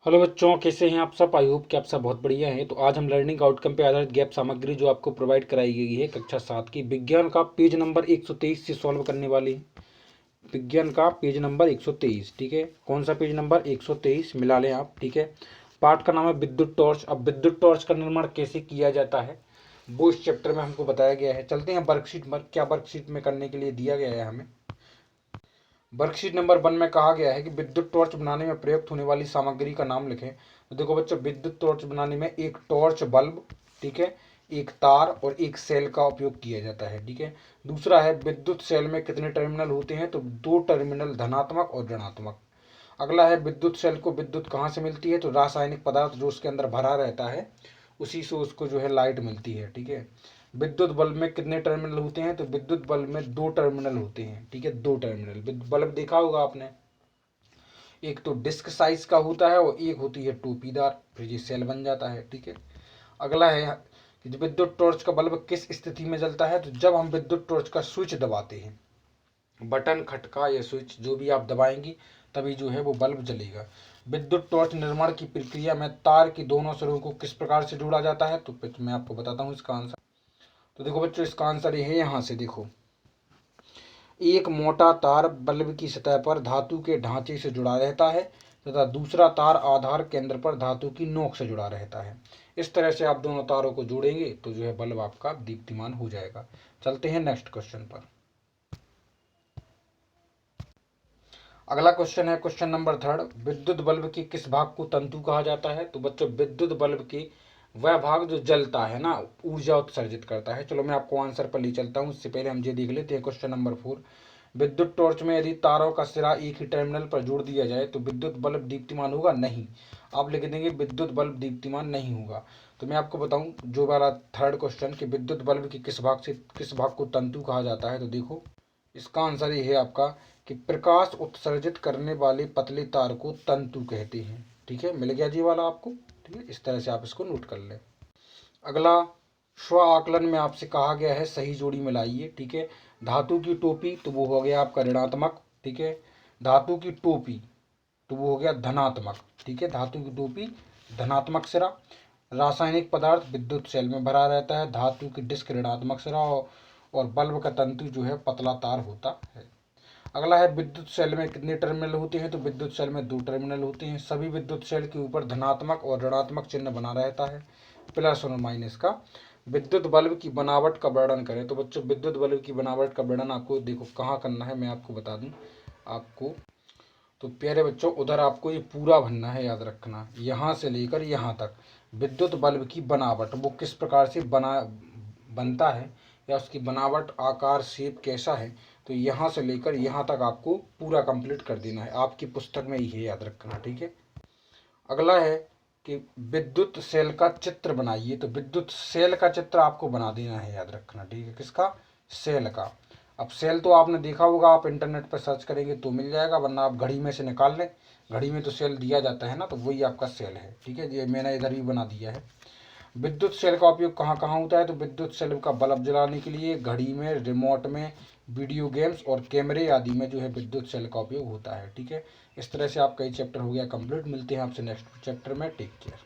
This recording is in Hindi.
हेलो बच्चों, कैसे हैं आप सब। आई होप कि आप सब बहुत बढ़िया हैं। तो आज हम लर्निंग आउटकम पे आधारित गैप सामग्री जो आपको प्रोवाइड कराई गई है कक्षा 7 की विज्ञान का पेज नंबर 123 से सॉल्व करने वाले हैं। विज्ञान का पेज नंबर 123, ठीक है। कौन सा पेज नंबर 123 मिला लें आप, ठीक है। पाठ का नाम है विद्युत टॉर्च। अब विद्युत टॉर्च का निर्माण कैसे किया जाता है वो इस चैप्टर में हमको बताया गया है। चलते हैं वर्कशीट में, क्या वर्कशीट में करने के लिए दिया गया है हमें। वर्कशीट नंबर 1 में कहा गया है कि विद्युत टॉर्च बनाने में प्रयुक्त होने वाली सामग्री का नाम लिखें। तो देखो बच्चों, विद्युत टॉर्च बनाने में एक टॉर्च बल्ब, ठीक है, एक तार और एक सेल का उपयोग किया जाता है, ठीक है। दूसरा है विद्युत सेल में कितने टर्मिनल होते हैं, तो 2 टर्मिनल, धनात्मक और ऋणात्मक। अगला है विद्युत सेल को विद्युत कहाँ से मिलती है, तो रासायनिक पदार्थ जो उसके अंदर भरा रहता है उसी से उसको जो है लाइट मिलती है, ठीक है। विद्युत बल्ब में कितने टर्मिनल होते हैं, तो विद्युत बल्ब में 2 टर्मिनल होते हैं, ठीक है, 2 टर्मिनल। बल्ब देखा होगा आपने, एक तो डिस्क साइज का होता है और एक होती है टोपीदार, फिर ये सेल बन जाता है, ठीक है। अगला है कि विद्युत टॉर्च का बल्ब किस स्थिति में जलता है, तो जब हम विद्युत टॉर्च का स्विच दबाते हैं, बटन, खटका या स्विच जो भी आप दबाएंगी तभी जो है वो बल्ब जलेगा। विद्युत टॉर्च निर्माण की प्रक्रिया में तार की दोनों सिरों को किस प्रकार से जोड़ा जाता है, तो मैं आपको बताता हूँ इसका आंसर। तो देखो बच्चों, इसका आंसर ये है, यहाँ से देखो, एक मोटा तार बल्ब की सतह पर धातु के ढांचे से जुड़ा रहता है तथा दूसरा तार आधार केंद्र पर धातु की नोक से जुड़ा रहता है। इस तरह से आप दोनों तारों को जोड़ेंगे तो जो है बल्ब आपका दीप्तिमान हो जाएगा। चलते हैं नेक्स्ट क्वेश्चन पर। अगला क्वेश्चन है क्वेश्चन नंबर 3। विद्युत बल्ब के किस भाग को तंतु कहा जाता है, तो बच्चों विद्युत बल्ब के वह भाग जो जलता है ना, ऊर्जा उत्सर्जित करता है। चलो मैं आपको आंसर पर ले चलता हूँ, इससे पहले हम ये देख लेते हैं क्वेश्चन नंबर 4। विद्युत टॉर्च में यदि तारों का सिरा एक ही टर्मिनल पर जोड़ दिया जाए तो विद्युत बल्ब दीप्तिमान होगा, नहीं। आप लिख देंगे विद्युत बल्ब दीप्तिमान नहीं होगा। तो मैं आपको बताऊं जो वाला थर्ड क्वेश्चन कि विद्युत बल्ब के किस भाग को तंतु कहा जाता है, तो देखो इसका आंसर ये है आपका कि प्रकाश उत्सर्जित करने वाले पतले तार को तंतु कहते हैं, ठीक है। मिल गया जी वाला आपको, ठीक है। इस तरह से आप इसको नोट कर लें। अगला स्व आकलन में आपसे कहा गया है सही जोड़ी मिलाइए, ठीक है। धातु की टोपी तो वो हो गया आपका ऋणात्मक, ठीक है। धातु की टोपी तो वो हो गया धनात्मक, ठीक है। धातु की टोपी धनात्मक सिरा। रासायनिक पदार्थ विद्युत सेल में भरा रहता है, धातु की डिस्क ऋणात्मक सिरा और बल्ब का तंतु जो है पतला तार होता है। अगला है विद्युत सेल में कितने टर्मिनल होते हैं, तो विद्युत सेल में 2 टर्मिनल होते हैं। सभी विद्युत सेल के ऊपर धनात्मक और ऋणात्मक चिन्ह बना रहता है, प्लस और माइनस का। विद्युत बल्ब की बनावट का वर्णन करें, तो बच्चों विद्युत बल्ब की बनावट का वर्णन आपको देखो कहाँ करना है, मैं आपको बता दूं आपको। तो प्यारे बच्चों, उधर आपको ये पूरा भरना है, याद रखना, यहाँ से लेकर यहाँ तक विद्युत बल्ब की बनावट वो किस प्रकार से बनता है या उसकी बनावट, आकार, शेप कैसा है, तो यहाँ से लेकर यहाँ तक आपको पूरा कंप्लीट कर देना है। आपकी पुस्तक में ही है, याद रखना, ठीक है। अगला है कि विद्युत सेल का चित्र बनाइए, तो विद्युत सेल का चित्र आपको बना देना है, याद रखना, ठीक है। किसका? सेल का। अब सेल तो आपने देखा होगा, आप इंटरनेट पर सर्च करेंगे तो मिल जाएगा, वरना आप घड़ी में से निकाल लें। घड़ी में तो सेल दिया जाता है ना, तो वही आपका सेल है, ठीक है। ये मैंने इधर भी बना दिया है। विद्युत सेल का उपयोग कहाँ कहाँ होता है, तो विद्युत सेल का बल्ब जलाने के लिए, घड़ी में, रिमोट में, वीडियो गेम्स और कैमरे आदि में जो है विद्युत सेल का उपयोग होता है, ठीक है। इस तरह से आपका ये चैप्टर हो गया कंप्लीट। मिलते हैं आपसे नेक्स्ट चैप्टर में। Take care.